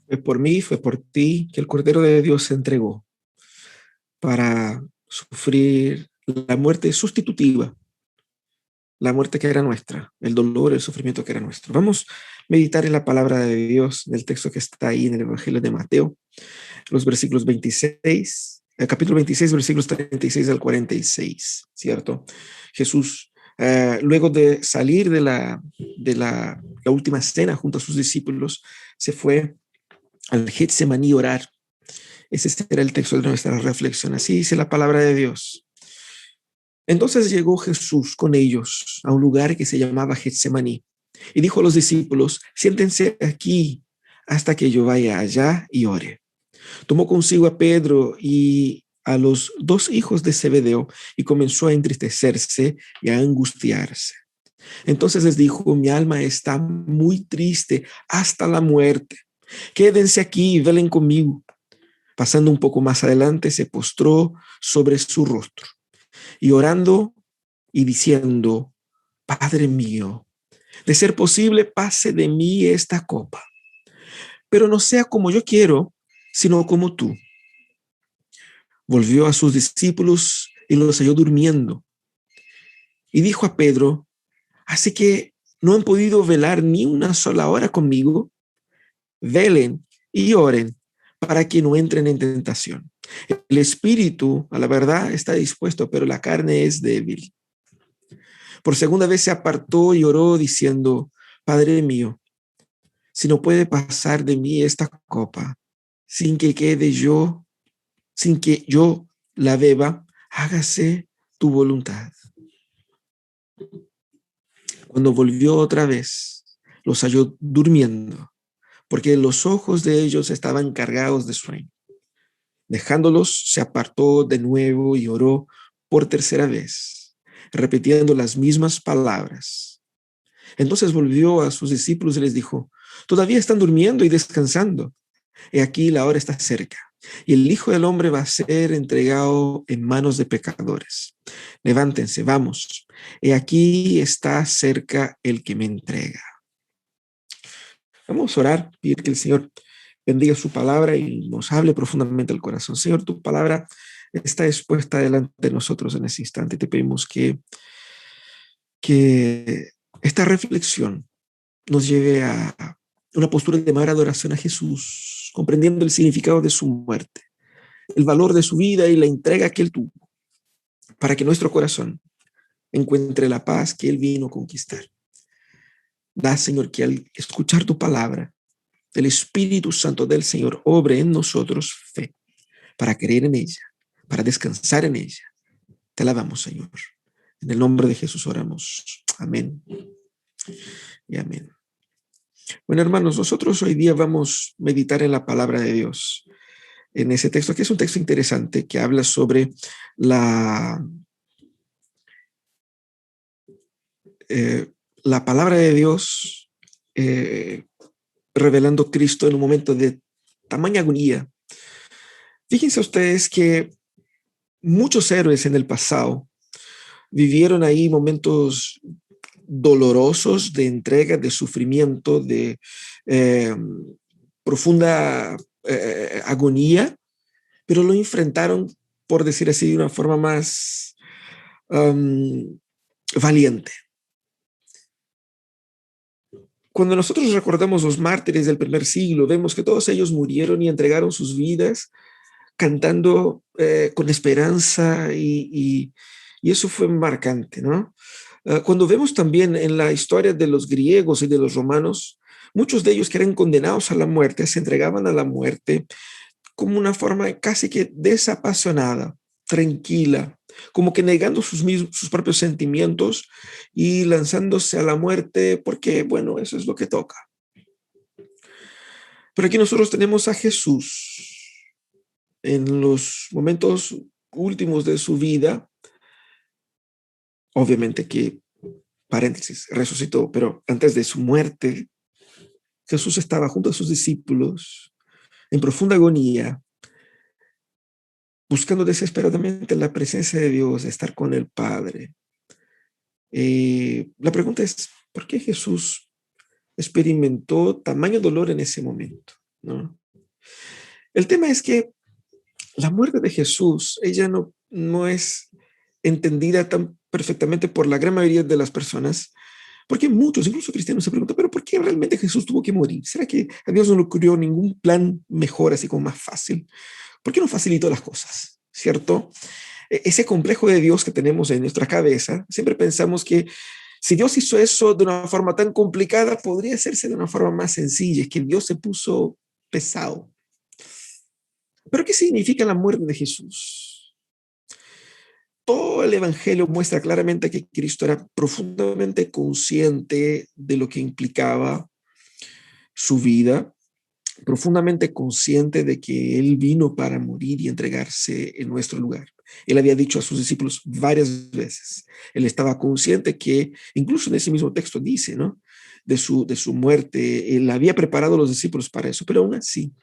Fue por mí, fue por ti que el Cordero de Dios se entregó para sufrir la muerte sustitutiva, la muerte que era nuestra, el dolor, el sufrimiento que era nuestro. Vamos a meditar en la palabra de Dios, del texto que está ahí en el Evangelio de Mateo, los versículos 26, el capítulo 26, versículos 36 al 46, ¿cierto? Jesús, luego de salir de la última cena junto a sus discípulos, se fue al Getsemaní a orar. Ese será el texto de nuestra reflexión. Así dice la palabra de Dios. Entonces llegó Jesús con ellos a un lugar que se llamaba Getsemaní y dijo a los discípulos: siéntense aquí hasta que yo vaya allá y ore. Tomó consigo a Pedro y a los dos hijos de Zebedeo y comenzó a entristecerse y a angustiarse. Entonces les dijo: mi alma está muy triste hasta la muerte. Quédense aquí y velen conmigo. Pasando un poco más adelante, se postró sobre su rostro y orando y diciendo: Padre mío, de ser posible, pase de mí esta copa, pero no sea como yo quiero, sino como tú. Volvió a sus discípulos y los halló durmiendo. Y dijo a Pedro: así que no han podido velar ni una sola hora conmigo. Velen y oren para que no entren en tentación. El espíritu, a la verdad, está dispuesto, pero la carne es débil. Por segunda vez se apartó y oró diciendo: Padre mío, si no puede pasar de mí esta copa sin que quede yo, sin que yo la beba, hágase tu voluntad. Cuando volvió otra vez, los halló durmiendo, porque los ojos de ellos estaban cargados de sueño. Dejándolos, se apartó de nuevo y oró por tercera vez, repitiendo las mismas palabras. Entonces volvió a sus discípulos y les dijo: todavía están durmiendo y descansando. He aquí la hora está cerca, y el Hijo del Hombre va a ser entregado en manos de pecadores. Levántense, vamos. He aquí está cerca el que me entrega. Vamos a orar, pedir que el Señor bendiga su palabra y nos hable profundamente al corazón. Señor, tu palabra está expuesta delante de nosotros en este instante. Te pedimos que esta reflexión nos lleve a una postura de mayor adoración a Jesús, comprendiendo el significado de su muerte, el valor de su vida y la entrega que él tuvo, para que nuestro corazón encuentre la paz que él vino a conquistar. Da, Señor, que al escuchar tu palabra, el Espíritu Santo del Señor obre en nosotros fe, para creer en ella, para descansar en ella. Te alabamos, Señor. En el nombre de Jesús oramos. Amén y amén. Bueno, hermanos, nosotros hoy día vamos a meditar en la palabra de Dios, en ese texto, que es un texto interesante, que habla sobre la palabra de Dios revelando Cristo en un momento de tamaña agonía. Fíjense ustedes que muchos héroes en el pasado vivieron ahí momentos dolorosos de entrega, de sufrimiento, de eh, profunda agonía, pero lo enfrentaron, por decir así, de una forma más valiente. Cuando nosotros recordamos los mártires del primer siglo, vemos que todos ellos murieron y entregaron sus vidas cantando con esperanza y eso fue marcante, ¿no? Cuando vemos también en la historia de los griegos y de los romanos, muchos de ellos que eran condenados a la muerte se entregaban a la muerte como una forma casi que desapasionada, tranquila, como que negando sus propios sentimientos y lanzándose a la muerte porque, bueno, eso es lo que toca. Pero aquí nosotros tenemos a Jesús en los momentos últimos de su vida, obviamente que, paréntesis, resucitó, pero antes de su muerte, Jesús estaba junto a sus discípulos en profunda agonía, buscando desesperadamente la presencia de Dios, estar con el Padre. La pregunta es, ¿por qué Jesús experimentó tamaño dolor en ese momento? ¿no? El tema es que la muerte de Jesús, ella no es entendida tan perfectamente por la gran mayoría de las personas, porque muchos, incluso cristianos, se preguntan, pero ¿por qué realmente Jesús tuvo que morir? ¿Será que a Dios no le ocurrió ningún plan mejor, así como más fácil? ¿Por qué no facilitó las cosas? ¿Cierto? Ese complejo de Dios que tenemos en nuestra cabeza, siempre pensamos que si Dios hizo eso de una forma tan complicada, podría hacerse de una forma más sencilla, es que Dios se puso pesado. ¿Pero qué significa la muerte de Jesús? Todo el Evangelio muestra claramente que Cristo era profundamente consciente de lo que implicaba su vida, profundamente consciente de que Él vino para morir y entregarse en nuestro lugar. Él había dicho a sus discípulos varias veces. Él estaba consciente que, incluso en ese mismo texto dice, ¿no? De su muerte. Él había preparado a los discípulos para eso, pero aún así,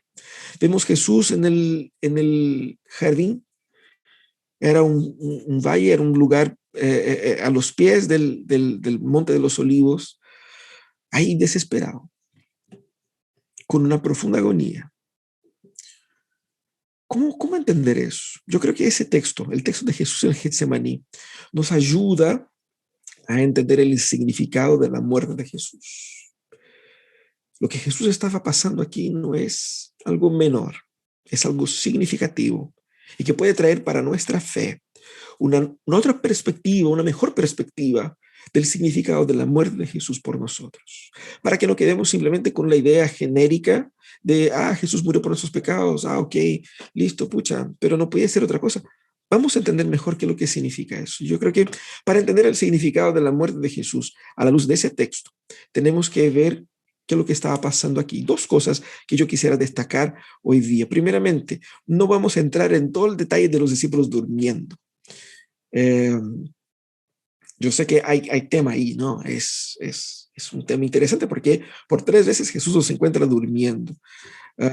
vemos Jesús en el jardín. Era un valle, era un lugar a los pies del Monte de los Olivos, ahí desesperado, con una profunda agonía. ¿Cómo entender eso? Yo creo que ese texto, el texto de Jesús en Getsemaní, nos ayuda a entender el significado de la muerte de Jesús. Lo que Jesús estaba pasando aquí no es algo menor, es algo significativo y que puede traer para nuestra fe una otra perspectiva, una mejor perspectiva del significado de la muerte de Jesús por nosotros, para que no quedemos simplemente con la idea genérica de, Jesús murió por nuestros pecados, ok, listo, pucha, pero no podía ser otra cosa. Vamos a entender mejor qué es lo que significa eso. Yo creo que para entender el significado de la muerte de Jesús a la luz de ese texto, tenemos que ver qué es lo que estaba pasando aquí. Dos cosas que yo quisiera destacar hoy día. Primeramente, no vamos a entrar en todo el detalle de los discípulos durmiendo. Eh, yo sé que hay tema ahí, ¿no? Es un tema interesante porque por 3 veces Jesús se encuentra durmiendo.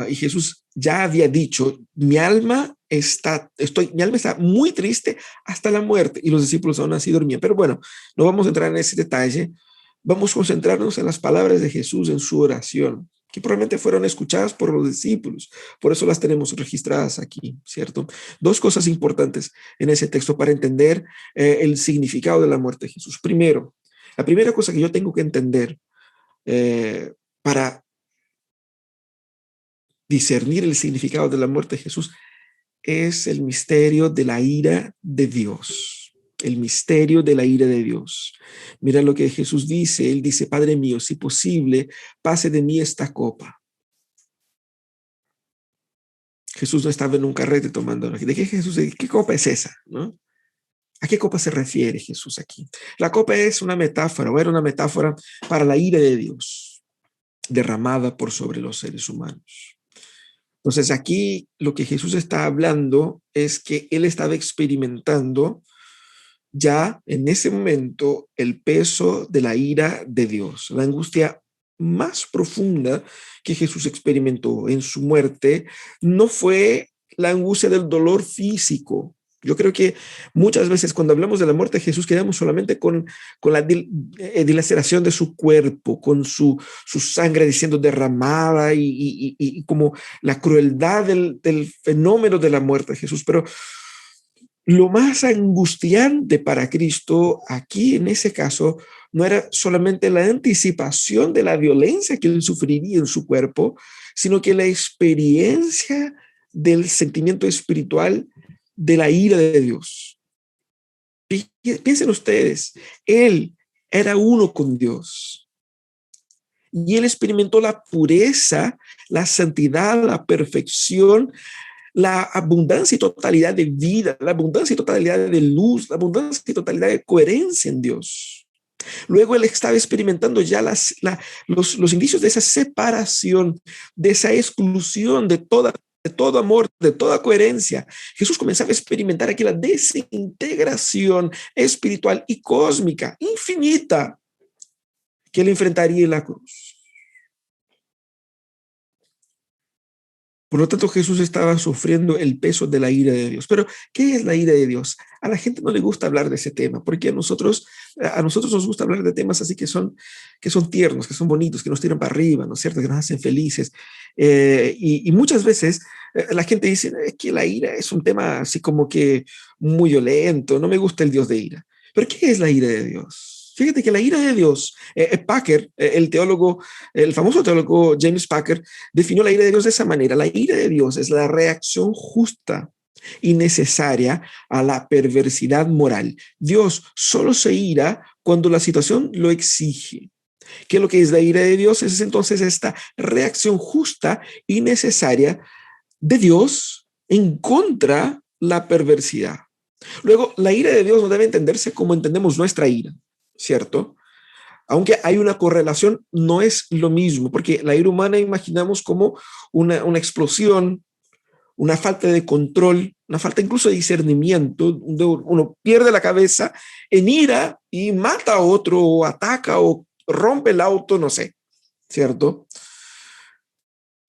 Y Jesús ya había dicho, mi alma está muy triste hasta la muerte, y los discípulos aún así dormían. Pero bueno, no vamos a entrar en ese detalle. Vamos a concentrarnos en las palabras de Jesús en su oración, que probablemente fueron escuchadas por los discípulos. Por eso las tenemos registradas aquí, ¿cierto? Dos cosas importantes en ese texto para entender el significado de la muerte de Jesús. Primero, la primera cosa que yo tengo que entender para discernir el significado de la muerte de Jesús es el misterio de la ira de Dios. El misterio de la ira de Dios. Mira lo que Jesús dice. Él dice, Padre mío, si posible, pase de mí esta copa. Jesús no estaba en un carrete tomando. ¿De qué Jesús? ¿De qué copa es esa? ¿No? ¿A qué copa se refiere Jesús aquí? La copa es una metáfora, o era una metáfora para la ira de Dios, derramada por sobre los seres humanos. Entonces aquí lo que Jesús está hablando es que él estaba experimentando ya en ese momento el peso de la ira de Dios, la angustia más profunda que Jesús experimentó en su muerte no fue la angustia del dolor físico. Yo creo que muchas veces cuando hablamos de la muerte de Jesús quedamos solamente con la dilaceración de su cuerpo, con su sangre siendo derramada y como la crueldad del fenómeno de la muerte de Jesús. Pero lo más angustiante para Cristo aquí en ese caso no era solamente la anticipación de la violencia que él sufriría en su cuerpo, sino que la experiencia del sentimiento espiritual de la ira de Dios. Piensen ustedes, él era uno con Dios y él experimentó la pureza, la santidad, la perfección, la abundancia y totalidad de vida, la abundancia y totalidad de luz, la abundancia y totalidad de coherencia en Dios. Luego él estaba experimentando ya los indicios de esa separación, de esa exclusión de todo amor, de toda coherencia. Jesús comenzaba a experimentar aquí la desintegración espiritual y cósmica, infinita, que él enfrentaría en la cruz. Por lo tanto, Jesús estaba sufriendo el peso de la ira de Dios. Pero, ¿qué es la ira de Dios? A la gente no le gusta hablar de ese tema, porque a nosotros nos gusta hablar de temas así que son tiernos, que son bonitos, que nos tiran para arriba, ¿no es cierto? Que nos hacen felices. Y muchas veces la gente dice, es que la ira es un tema así como que muy violento, no me gusta el Dios de ira. Pero, ¿qué es la ira de Dios? Fíjate que la ira de Dios, Packer, el teólogo, el famoso teólogo James Packer, definió la ira de Dios de esa manera. La ira de Dios es la reacción justa y necesaria a la perversidad moral. Dios solo se ira cuando la situación lo exige. ¿Qué es lo que es la ira de Dios? Es entonces esta reacción justa y necesaria de Dios en contra la perversidad. Luego, la ira de Dios no debe entenderse como entendemos nuestra ira, ¿cierto? Aunque hay una correlación, no es lo mismo, porque la ira humana imaginamos como una explosión, una falta de control, una falta incluso de discernimiento. Uno pierde la cabeza en ira y mata a otro, o ataca, o rompe el auto, no sé, ¿cierto?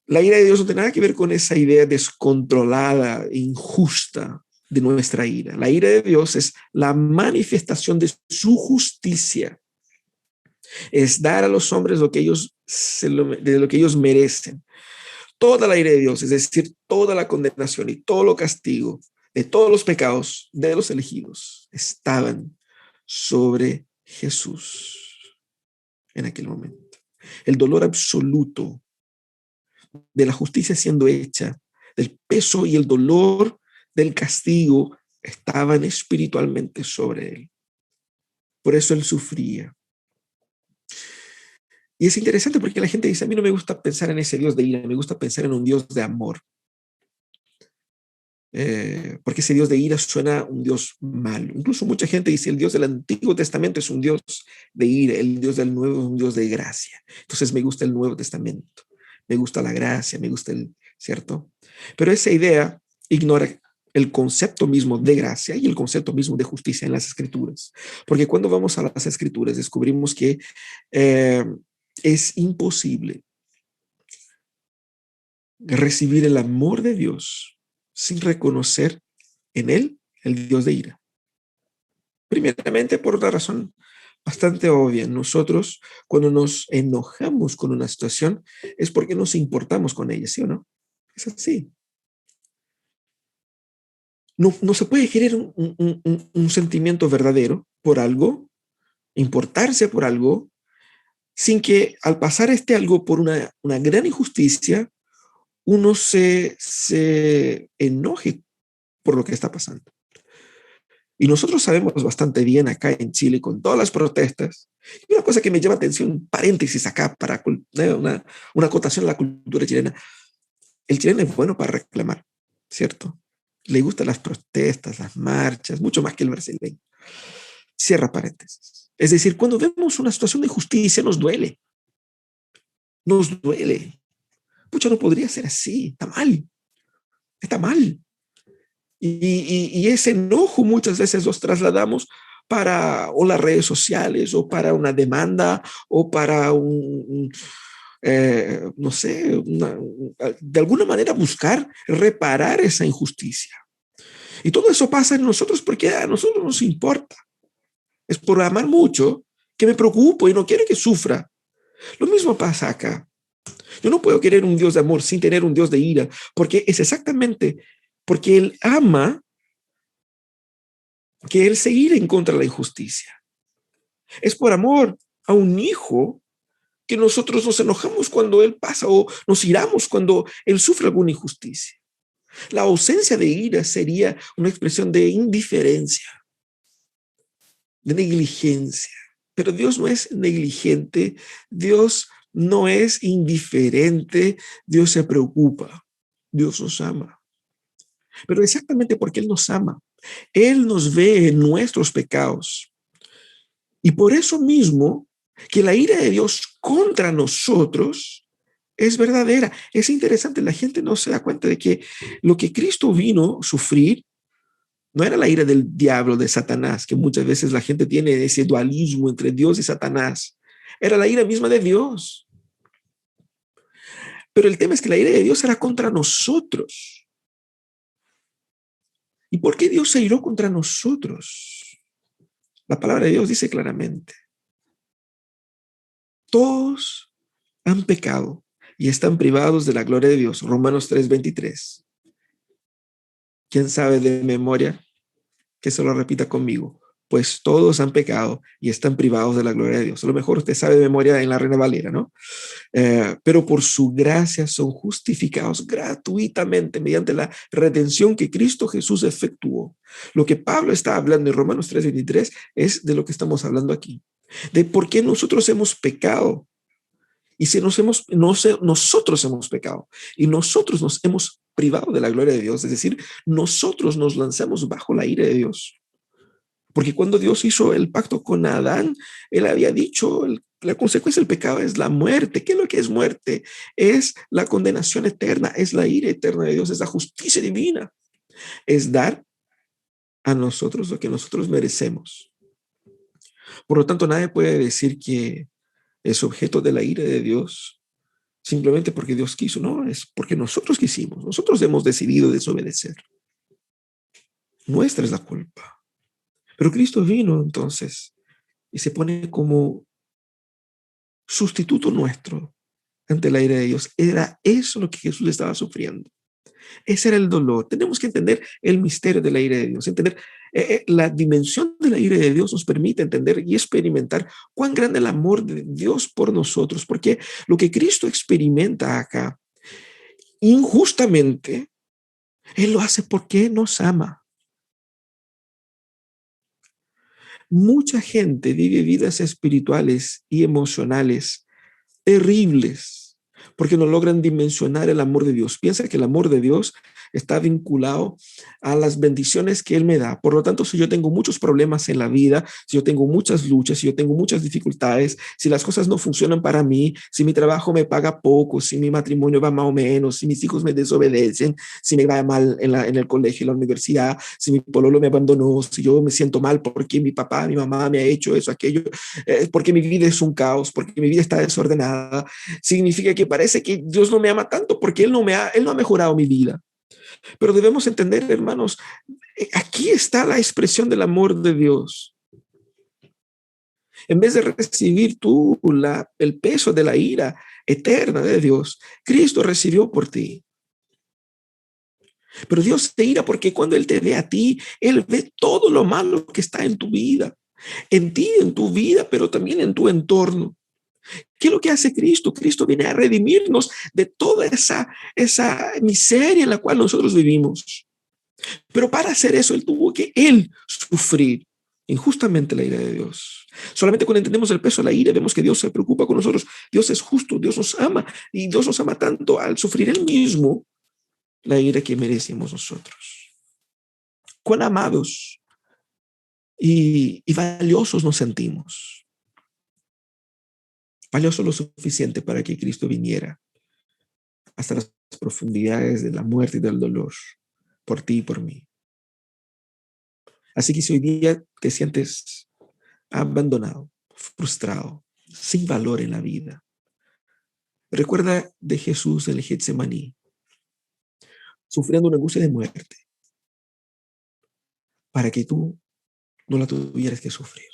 La ira de Dios no tiene nada que ver con esa idea descontrolada, injusta de nuestra ira. La ira de Dios es la manifestación de su justicia. Es dar a los hombres de lo que ellos merecen. Toda la ira de Dios, es decir, toda la condenación y todo lo castigo de todos los pecados de los elegidos estaban sobre Jesús en aquel momento. El dolor absoluto de la justicia siendo hecha, del peso y el dolor del castigo estaban espiritualmente sobre él. Por eso él sufría. Y es interesante porque la gente dice, a mí no me gusta pensar en ese Dios de ira, me gusta pensar en un Dios de amor. Porque ese Dios de ira suena un Dios malo. Incluso mucha gente dice, el Dios del Antiguo Testamento es un Dios de ira, el Dios del Nuevo es un Dios de gracia. Entonces me gusta el Nuevo Testamento, me gusta la gracia, me gusta ¿cierto? Pero esa idea ignora el concepto mismo de gracia y el concepto mismo de justicia en las Escrituras. Porque cuando vamos a las Escrituras descubrimos que es imposible recibir el amor de Dios sin reconocer en él el Dios de ira. Primeramente, por una razón bastante obvia. Nosotros, cuando nos enojamos con una situación, es porque nos importamos con ella, ¿sí o no? Es así. No se puede querer un sentimiento verdadero por algo, importarse por algo, sin que al pasar algo por una gran injusticia, uno se enoje por lo que está pasando. Y nosotros sabemos bastante bien acá en Chile, con todas las protestas, y una cosa que me llama atención, paréntesis acá, para una acotación a la cultura chilena, el chileno es bueno para reclamar, ¿cierto? Le gustan las protestas, las marchas, mucho más que el brasileño. Cierra paréntesis. Es decir, cuando vemos una situación de injusticia, nos duele. Nos duele. Pucha, no podría ser así, está mal. Está mal. Y ese enojo muchas veces los trasladamos para o las redes sociales o para una demanda o para no sé, de alguna manera buscar reparar esa injusticia. Y todo eso pasa en nosotros porque a nosotros nos importa. Es por amar mucho que me preocupo y no quiero que sufra. Lo mismo pasa acá. Yo no puedo querer un Dios de amor sin tener un Dios de ira, porque es exactamente porque Él ama que Él se ira en contra de la injusticia. Es por amor a un hijo que nosotros nos enojamos cuando Él pasa o nos iramos cuando Él sufre alguna injusticia. La ausencia de ira sería una expresión de indiferencia, de negligencia. Pero Dios no es negligente, Dios no es indiferente, Dios se preocupa, Dios nos ama. Pero exactamente porque Él nos ama, Él nos ve en nuestros pecados. Y por eso mismo que la ira de Dios contra nosotros es verdadera. Es interesante, la gente no se da cuenta de que lo que Cristo vino a sufrir no era la ira del diablo, de Satanás, que muchas veces la gente tiene ese dualismo entre Dios y Satanás. Era la ira misma de Dios. Pero el tema es que la ira de Dios era contra nosotros. ¿Y por qué Dios se iró contra nosotros? La palabra de Dios dice claramente: todos han pecado y están privados de la gloria de Dios. Romanos 3:23. ¿Quién sabe de memoria? Que se lo repita conmigo. Pues todos han pecado y están privados de la gloria de Dios. A lo mejor usted sabe de memoria en la Reina Valera, ¿no? Pero por su gracia son justificados gratuitamente mediante la redención que Cristo Jesús efectuó. Lo que Pablo está hablando en Romanos 3:23 es de lo que estamos hablando aquí, de por qué nosotros hemos pecado. Y si nosotros hemos pecado y nosotros nos hemos privado de la gloria de Dios, es decir, nosotros nos lanzamos bajo la ira de Dios. Porque cuando Dios hizo el pacto con Adán, él había dicho, la consecuencia del pecado es la muerte. ¿Qué es lo que es muerte? Es la condenación eterna, es la ira eterna de Dios, es la justicia divina. Es dar a nosotros lo que nosotros merecemos. Por lo tanto, nadie puede decir que es objeto de la ira de Dios simplemente porque Dios quiso. No, es porque nosotros quisimos. Nosotros hemos decidido desobedecer. Nuestra es la culpa. Pero Cristo vino entonces y se pone como sustituto nuestro ante la ira de Dios. Era eso lo que Jesús estaba sufriendo. Ese era el dolor. Tenemos que entender el misterio de la ira de Dios. Entender la dimensión de la ira de Dios nos permite entender y experimentar cuán grande es el amor de Dios por nosotros. Porque lo que Cristo experimenta acá, injustamente, Él lo hace porque nos ama. Mucha gente vive vidas espirituales y emocionales terribles porque no logran dimensionar el amor de Dios. Piensa que el amor de Dios está vinculado a las bendiciones que Él me da. Por lo tanto, si yo tengo muchos problemas en la vida, si yo tengo muchas luchas, si yo tengo muchas dificultades, si las cosas no funcionan para mí, si mi trabajo me paga poco, si mi matrimonio va más o menos, si mis hijos me desobedecen, si me va mal en el colegio, en la universidad, si mi pololo me abandonó, si yo me siento mal porque mi papá, mi mamá me ha hecho eso, aquello, porque mi vida es un caos, porque mi vida está desordenada, significa que parece que Dios no me ama tanto porque Él no ha mejorado mi vida. Pero debemos entender, hermanos, aquí está la expresión del amor de Dios. En vez de recibir tú el peso de la ira eterna de Dios, Cristo recibió por ti. Pero Dios te ira porque cuando Él te ve a ti, Él ve todo lo malo que está en tu vida, en ti, en tu vida, pero también en tu entorno. ¿Qué es lo que hace Cristo? Cristo viene a redimirnos de toda esa miseria en la cual nosotros vivimos. Pero para hacer eso, Él tuvo que sufrir injustamente la ira de Dios. Solamente cuando entendemos el peso de la ira, vemos que Dios se preocupa con nosotros. Dios es justo, Dios nos ama, y Dios nos ama tanto al sufrir Él mismo la ira que merecemos nosotros. Cuán amados y valiosos nos sentimos. Valioso lo suficiente para que Cristo viniera hasta las profundidades de la muerte y del dolor por ti y por mí. Así que si hoy día te sientes abandonado, frustrado, sin valor en la vida, recuerda de Jesús en el Getsemaní, sufriendo una angustia de muerte, para que tú no la tuvieras que sufrir.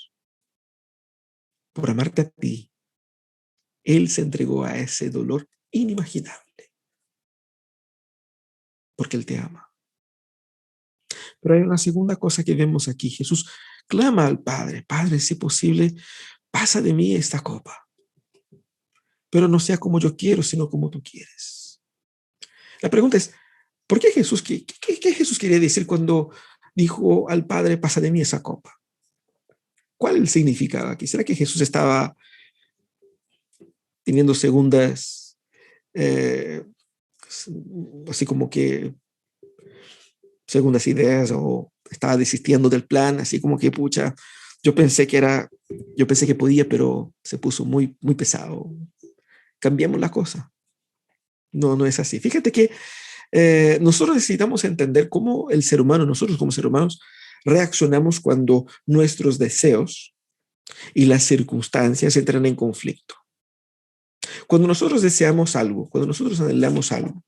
Por amarte a ti, Él se entregó a ese dolor inimaginable, porque Él te ama. Pero hay una segunda cosa que vemos aquí. Jesús clama al Padre: Padre, si es posible, pasa de mí esta copa, pero no sea como yo quiero, sino como tú quieres. La pregunta es, ¿por qué Jesús? ¿Qué Jesús quería decir cuando dijo al Padre: pasa de mí esa copa? ¿Cuál es el significado aquí? ¿Será que Jesús estaba teniendo segundas, así como que segundas ideas, o estaba desistiendo del plan, así como que, pucha, yo pensé que podía, pero se puso muy, muy pesado? Cambiamos la cosa. No, no es así. Fíjate que nosotros necesitamos entender cómo el ser humano, nosotros como seres humanos, reaccionamos cuando nuestros deseos y las circunstancias entran en conflicto. Cuando nosotros deseamos algo, cuando nosotros anhelamos algo,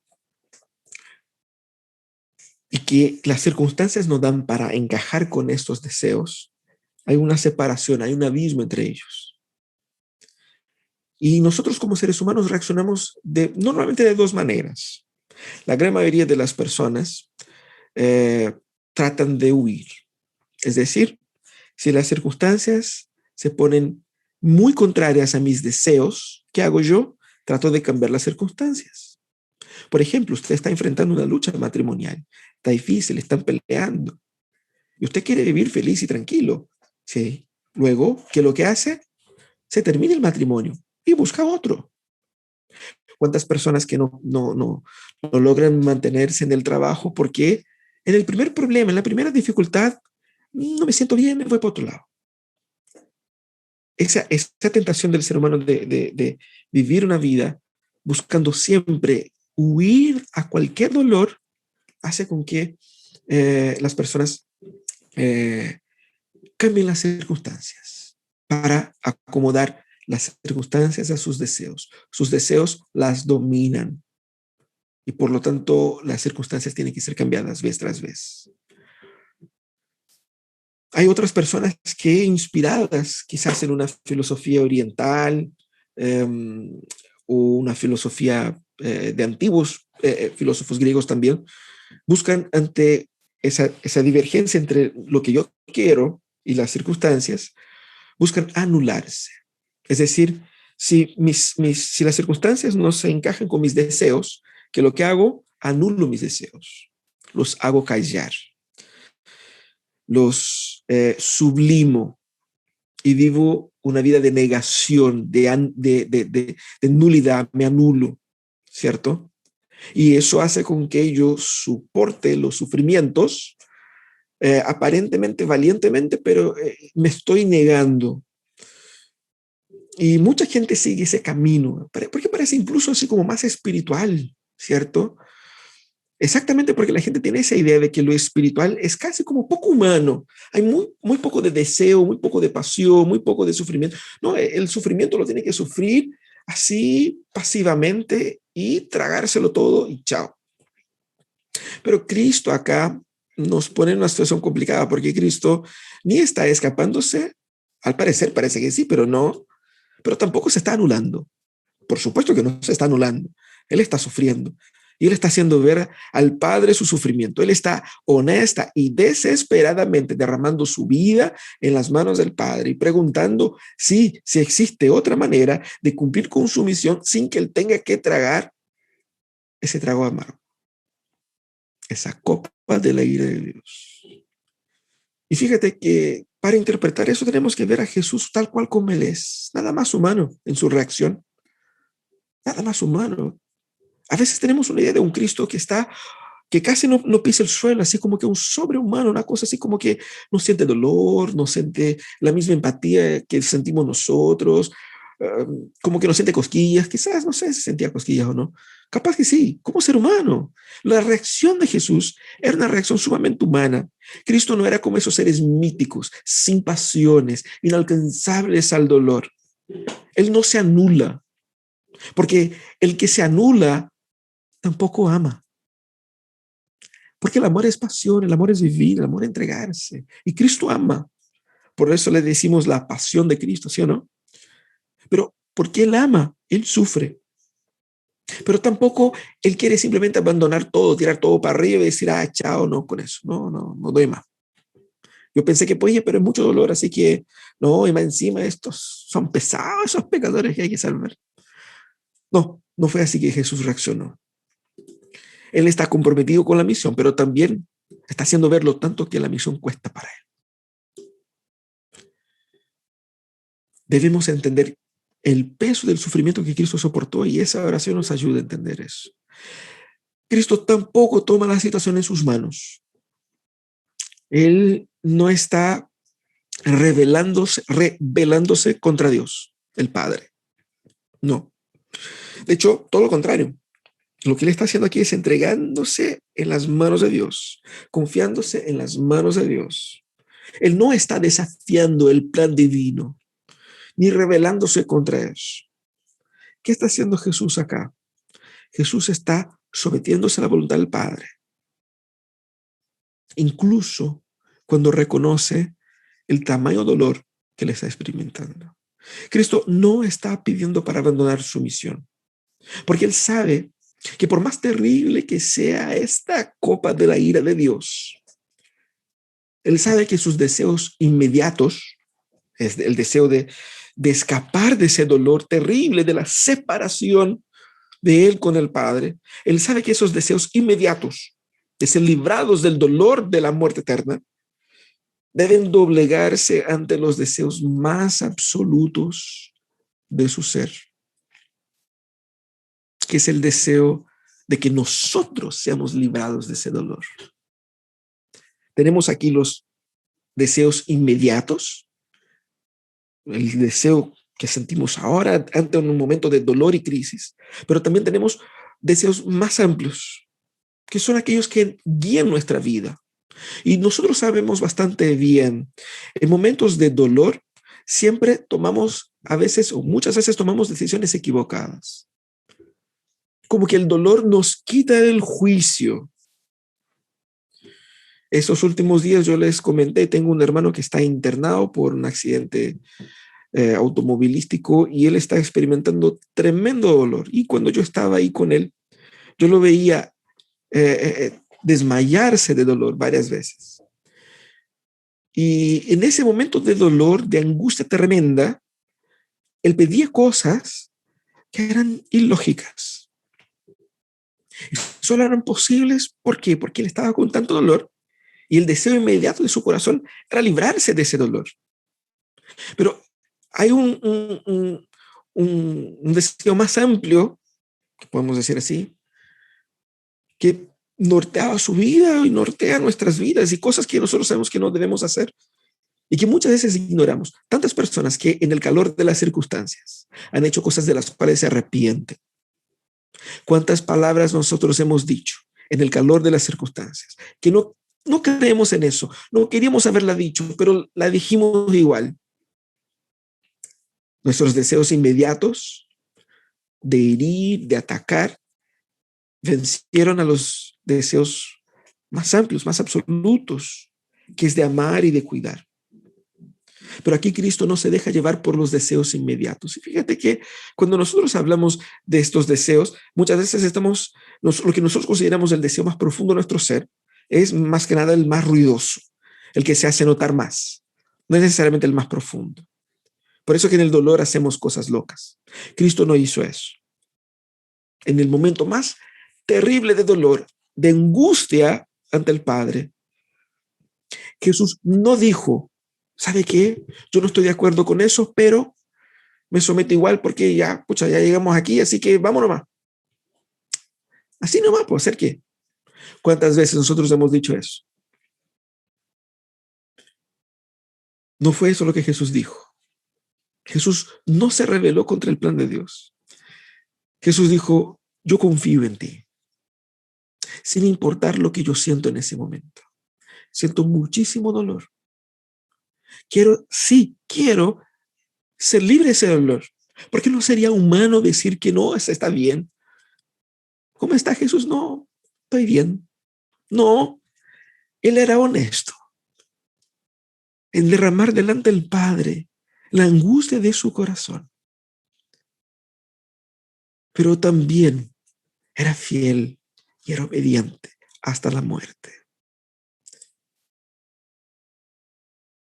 y que las circunstancias nos dan para encajar con estos deseos, hay una separación, hay un abismo entre ellos. Y nosotros como seres humanos reaccionamos normalmente de dos maneras. La gran mayoría de las personas tratan de huir. Es decir, si las circunstancias se ponen muy contrarias a mis deseos, ¿qué hago yo? Trato de cambiar las circunstancias. Por ejemplo, usted está enfrentando una lucha matrimonial. Está difícil, están peleando. Y usted quiere vivir feliz y tranquilo. ¿Sí? Luego, ¿qué es lo que hace? Se termina el matrimonio y busca otro. ¿Cuántas personas que no logran mantenerse en el trabajo porque en el primer problema, en la primera dificultad, no me siento bien, me voy para otro lado? Esa tentación del ser humano de vivir una vida buscando siempre huir a cualquier dolor hace con que las personas cambien las circunstancias para acomodar las circunstancias a sus deseos. Sus deseos las dominan y por lo tanto las circunstancias tienen que ser cambiadas vez tras vez. Hay otras personas que inspiradas quizás en una filosofía oriental o una filosofía de antiguos filósofos griegos también, buscan ante esa divergencia entre lo que yo quiero y las circunstancias, buscan anularse. Es decir, si las circunstancias no se encajan con mis deseos, que lo que hago, anulo mis deseos, los hago callar, los sublimo y vivo una vida de negación, de nulidad, me anulo, ¿cierto? Y eso hace con que yo soporte los sufrimientos aparentemente valientemente, pero me estoy negando. Y mucha gente sigue ese camino, porque parece incluso así como más espiritual, ¿cierto? Exactamente porque la gente tiene esa idea de que lo espiritual es casi como poco humano. Hay muy poco de deseo, muy poco de pasión, muy poco de sufrimiento. No, el sufrimiento lo tiene que sufrir así pasivamente y tragárselo todo y chao. Pero Cristo acá nos pone en una situación complicada porque Cristo ni está escapándose, al parecer parece que sí, pero no, pero tampoco se está anulando. Por supuesto que no se está anulando. Él está sufriendo y él está haciendo ver al Padre su sufrimiento. Él está honesta y desesperadamente derramando su vida en las manos del Padre y preguntando si existe otra manera de cumplir con su misión sin que él tenga que tragar ese trago amargo, esa copa de la ira de Dios. Y fíjate que para interpretar eso tenemos que ver a Jesús tal cual como Él es, nada más humano en su reacción, nada más humano. A veces tenemos una idea de un Cristo que casi no pisa el suelo, así como que un sobrehumano, una cosa así como que no siente dolor, no siente la misma empatía que sentimos nosotros, como que no siente cosquillas, quizás, no sé si sentía cosquillas o no, capaz que sí, como ser humano. La reacción de Jesús era una reacción sumamente humana. Cristo no era como esos seres míticos, sin pasiones, inalcanzables al dolor. Él no se anula, porque el que se anula tampoco ama. Porque el amor es pasión, el amor es vivir, el amor es entregarse. Y Cristo ama. Por eso le decimos la pasión de Cristo, ¿sí o no? Pero porque Él ama, Él sufre. Pero tampoco Él quiere simplemente abandonar todo, tirar todo para arriba y decir, chao, no, con eso. No doy más. Yo pensé que podía, pero es mucho dolor, así que no, y más encima estos son pesados, esos pecadores que hay que salvar. No fue así que Jesús reaccionó. Él está comprometido con la misión, pero también está haciendo ver lo tanto que la misión cuesta para Él. Debemos entender el peso del sufrimiento que Cristo soportó y esa oración nos ayuda a entender eso. Cristo tampoco toma la situación en sus manos. Él no está rebelándose contra Dios, el Padre. No. De hecho, todo lo contrario. Lo que Él está haciendo aquí es entregándose en las manos de Dios, confiándose en las manos de Dios. Él no está desafiando el plan divino, ni rebelándose contra eso. ¿Qué está haciendo Jesús acá? Jesús está sometiéndose a la voluntad del Padre, incluso cuando reconoce el tamaño dolor que le está experimentando. Cristo no está pidiendo para abandonar su misión, porque Él sabe que por más terrible que sea esta copa de la ira de Dios, Él sabe que sus deseos inmediatos, es el deseo de escapar de ese dolor terrible, de la separación de Él con el Padre, Él sabe que esos deseos inmediatos, de ser librados del dolor de la muerte eterna, deben doblegarse ante los deseos más absolutos de su ser, que es el deseo de que nosotros seamos librados de ese dolor. Tenemos aquí los deseos inmediatos, el deseo que sentimos ahora ante un momento de dolor y crisis, pero también tenemos deseos más amplios, que son aquellos que guían nuestra vida. Y nosotros sabemos bastante bien, en momentos de dolor, siempre tomamos a veces o muchas veces tomamos decisiones equivocadas. Como que el dolor nos quita el juicio. Estos últimos días yo les comenté, tengo un hermano que está internado por un accidente automovilístico y él está experimentando tremendo dolor. Y cuando yo estaba ahí con él, yo lo veía desmayarse de dolor varias veces. Y en ese momento de dolor, de angustia tremenda, él pedía cosas que eran ilógicas. Solo eran posibles, ¿por qué? Porque él estaba con tanto dolor y el deseo inmediato de su corazón era librarse de ese dolor. Pero hay un deseo más amplio, que podemos decir así, que norteaba su vida y nortea nuestras vidas y cosas que nosotros sabemos que no debemos hacer y que muchas veces ignoramos. Tantas personas que en el calor de las circunstancias han hecho cosas de las cuales se arrepienten. ¿Cuántas palabras nosotros hemos dicho en el calor de las circunstancias que no creemos en eso? No queríamos haberla dicho, pero la dijimos igual. Nuestros deseos inmediatos de herir, de atacar, vencieron a los deseos más amplios, más absolutos, que es de amar y de cuidar. Pero aquí Cristo no se deja llevar por los deseos inmediatos. Y fíjate que cuando nosotros hablamos de estos deseos, muchas veces lo que nosotros consideramos el deseo más profundo de nuestro ser es más que nada el más ruidoso, el que se hace notar más. No es necesariamente el más profundo. Por eso que en el dolor hacemos cosas locas. Cristo no hizo eso. En el momento más terrible de dolor, de angustia ante el Padre, Jesús no dijo, ¿sabe qué? Yo no estoy de acuerdo con eso, pero me someto igual porque ya llegamos aquí, así que vamos nomás. Así nomás, ¿puedo hacer qué? ¿Cuántas veces nosotros hemos dicho eso? No fue eso lo que Jesús dijo. Jesús no se rebeló contra el plan de Dios. Jesús dijo, yo confío en ti, sin importar lo que yo siento en ese momento. Siento muchísimo dolor. Quiero ser libre de ese dolor. Porque no sería humano decir que no, está bien. ¿Cómo está Jesús? No, estoy bien. No, él era honesto en derramar delante del Padre la angustia de su corazón. Pero también era fiel y era obediente hasta la muerte.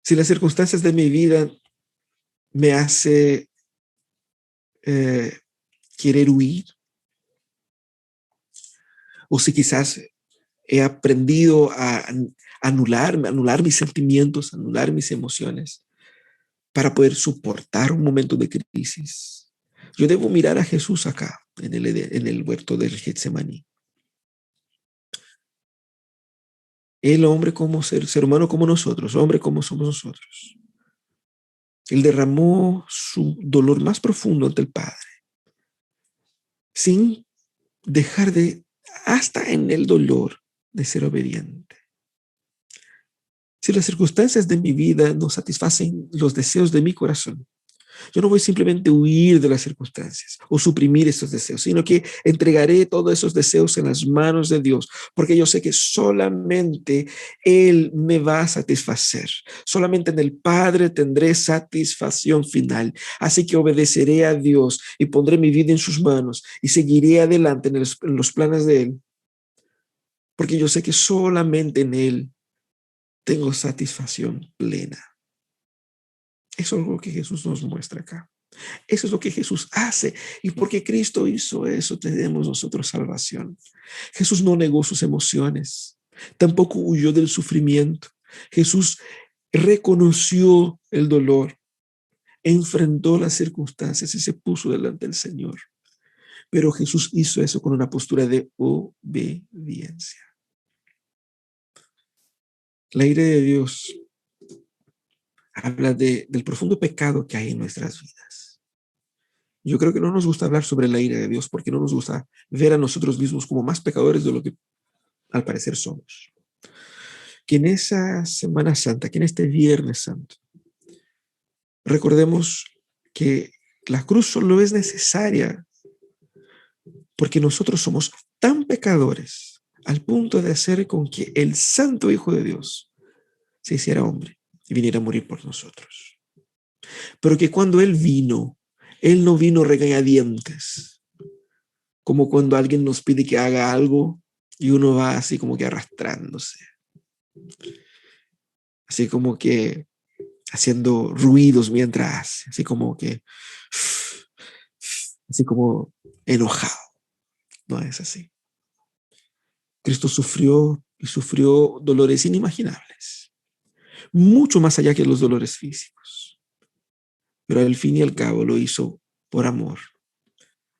Si las circunstancias de mi vida me hace querer huir, o si quizás he aprendido a anular mis sentimientos, anular mis emociones para poder soportar un momento de crisis. Yo debo mirar a Jesús acá, en el huerto del Getsemaní. El hombre como ser humano como nosotros, hombre como somos nosotros. Él derramó su dolor más profundo ante el Padre, sin dejar hasta en el dolor, de ser obediente. Si las circunstancias de mi vida no satisfacen los deseos de mi corazón, Yo no voy simplemente a huir de las circunstancias o suprimir esos deseos, sino que entregaré todos esos deseos en las manos de Dios, porque yo sé que solamente Él me va a satisfacer. Solamente en el Padre tendré satisfacción final. Así que obedeceré a Dios y pondré mi vida en sus manos y seguiré adelante en los planes de Él, porque yo sé que solamente en Él tengo satisfacción plena. Eso es algo que Jesús nos muestra acá. Eso es lo que Jesús hace. Y porque Cristo hizo eso, tenemos nosotros salvación. Jesús no negó sus emociones, tampoco huyó del sufrimiento. Jesús reconoció el dolor, enfrentó las circunstancias y se puso delante del Señor. Pero Jesús hizo eso con una postura de obediencia. La ira de Dios habla del profundo pecado que hay en nuestras vidas. Yo creo que no nos gusta hablar sobre la ira de Dios porque no nos gusta ver a nosotros mismos como más pecadores de lo que al parecer somos. Que en esa Semana Santa, que en este Viernes Santo, recordemos que la cruz solo es necesaria porque nosotros somos tan pecadores al punto de hacer con que el Santo Hijo de Dios se hiciera hombre y viniera a morir por nosotros. Pero que cuando Él vino, Él no vino regañadientes, como cuando alguien nos pide que haga algo y uno va así como que arrastrándose, así como que haciendo ruidos mientras, así como enojado. No es así. Cristo sufrió y sufrió dolores inimaginables, mucho más allá que los dolores físicos. Pero al fin y al cabo lo hizo por amor,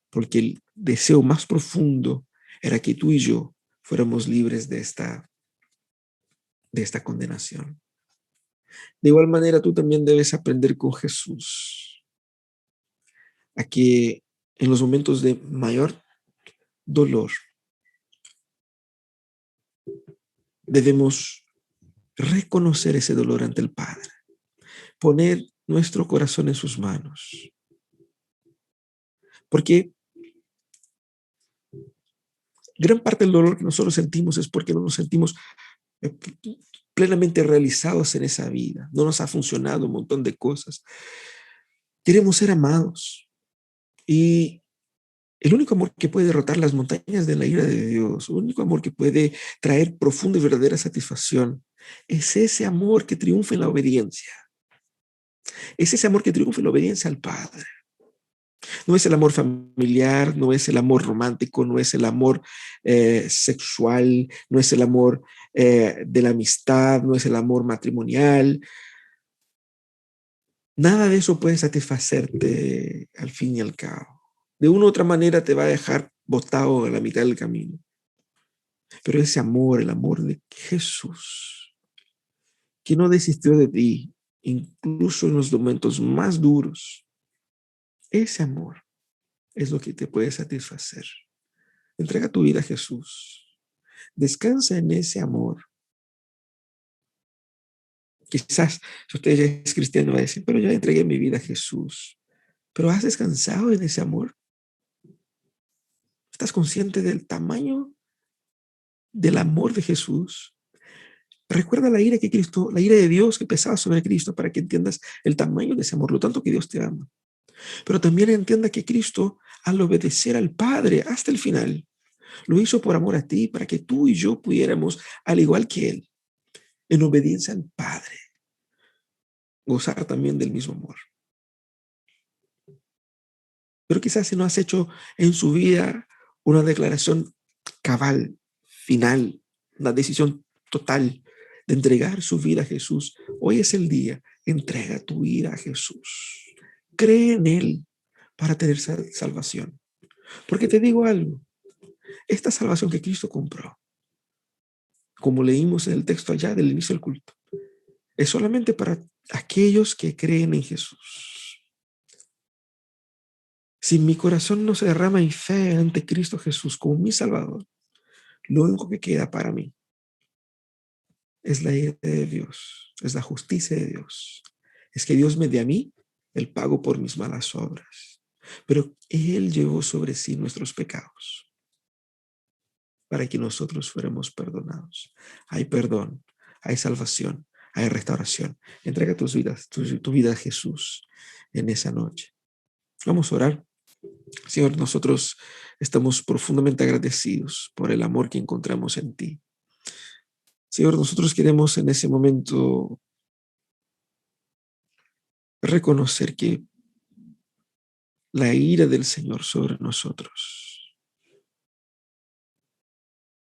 porque el deseo más profundo era que tú y yo fuéramos libres de esta condenación. De igual manera, tú también debes aprender con Jesús a que en los momentos de mayor dolor debemos reconocer ese dolor ante el Padre, poner nuestro corazón en sus manos, porque gran parte del dolor que nosotros sentimos es porque no nos sentimos eh, plenamente realizados en esa vida, no nos ha funcionado un montón de cosas. Queremos ser amados y el único amor que puede derrotar las montañas de la ira de Dios, el único amor que puede traer profunda y verdadera satisfacción, es ese amor que triunfa en la obediencia. Es ese amor que triunfa en la obediencia al Padre. No es el amor familiar, no es el amor romántico, no es el amor sexual, no es el amor de la amistad, no es el amor matrimonial. Nada de eso puede satisfacerte al fin y al cabo. De una u otra manera te va a dejar botado a la mitad del camino. Pero ese amor, el amor de Jesús, que no desistió de ti, incluso en los momentos más duros, ese amor es lo que te puede satisfacer. Entrega tu vida a Jesús. Descansa en ese amor. Quizás si usted ya es cristiano va a decir, pero yo entregué mi vida a Jesús. Pero ¿has descansado en ese amor? ¿Estás consciente del tamaño del amor de Jesús? Recuerda la ira la ira de Dios que pesaba sobre Cristo para que entiendas el tamaño de ese amor, lo tanto que Dios te ama. Pero también entienda que Cristo, al obedecer al Padre hasta el final, lo hizo por amor a ti, para que tú y yo pudiéramos, al igual que Él, en obediencia al Padre, gozar también del mismo amor. Pero quizás si no has hecho en su vida una declaración cabal, final, una decisión total de entregar su vida a Jesús, hoy es el día. Entrega tu vida a Jesús. Cree en Él para tener salvación. Porque te digo algo, esta salvación que Cristo compró, como leímos en el texto allá del inicio del culto, es solamente para aquellos que creen en Jesús. Si mi corazón no se derrama en fe ante Cristo Jesús como mi Salvador, lo único que queda para mí es la ira de Dios, es la justicia de Dios. Es que Dios me dé a mí el pago por mis malas obras. Pero Él llevó sobre sí nuestros pecados para que nosotros fuéramos perdonados. Hay perdón, hay salvación, hay restauración. Entrega tu vida a Jesús en esa noche. Vamos a orar. Señor, nosotros estamos profundamente agradecidos por el amor que encontramos en ti. Señor, nosotros queremos en ese momento reconocer que la ira del Señor sobre nosotros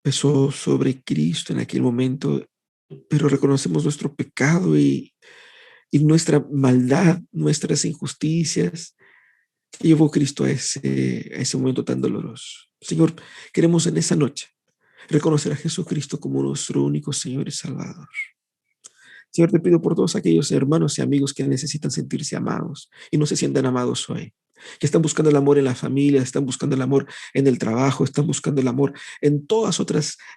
pesó sobre Cristo en aquel momento, pero reconocemos nuestro pecado y nuestra maldad, nuestras injusticias, que llevó Cristo a ese momento tan doloroso. Señor, queremos en esa noche reconocer a Jesucristo como nuestro único Señor y Salvador. Señor, te pido por todos aquellos hermanos y amigos que necesitan sentirse amados y no se sientan amados hoy, que están buscando el amor en la familia, están buscando el amor en el trabajo, están buscando el amor en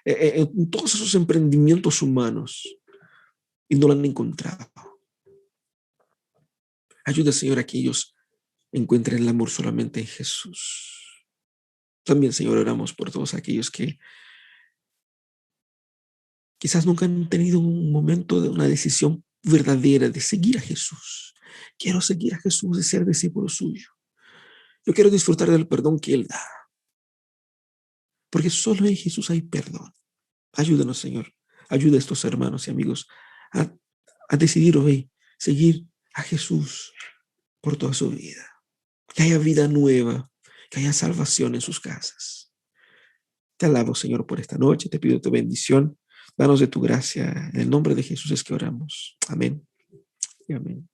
en todos esos emprendimientos humanos y no lo han encontrado. Ayuda, Señor, a que ellos encuentren el amor solamente en Jesús. También, Señor, oramos por todos aquellos que quizás nunca han tenido un momento de una decisión verdadera de seguir a Jesús. Quiero seguir a Jesús y ser discípulo suyo. Yo quiero disfrutar del perdón que Él da, porque solo en Jesús hay perdón. Ayúdanos, Señor. Ayuda a estos hermanos y amigos a, a decidir hoy seguir a Jesús por toda su vida. Que haya vida nueva, que haya salvación en sus casas. Te alabo, Señor, por esta noche. Te pido tu bendición. Danos de tu gracia. En el nombre de Jesús es que oramos. Amén y amén.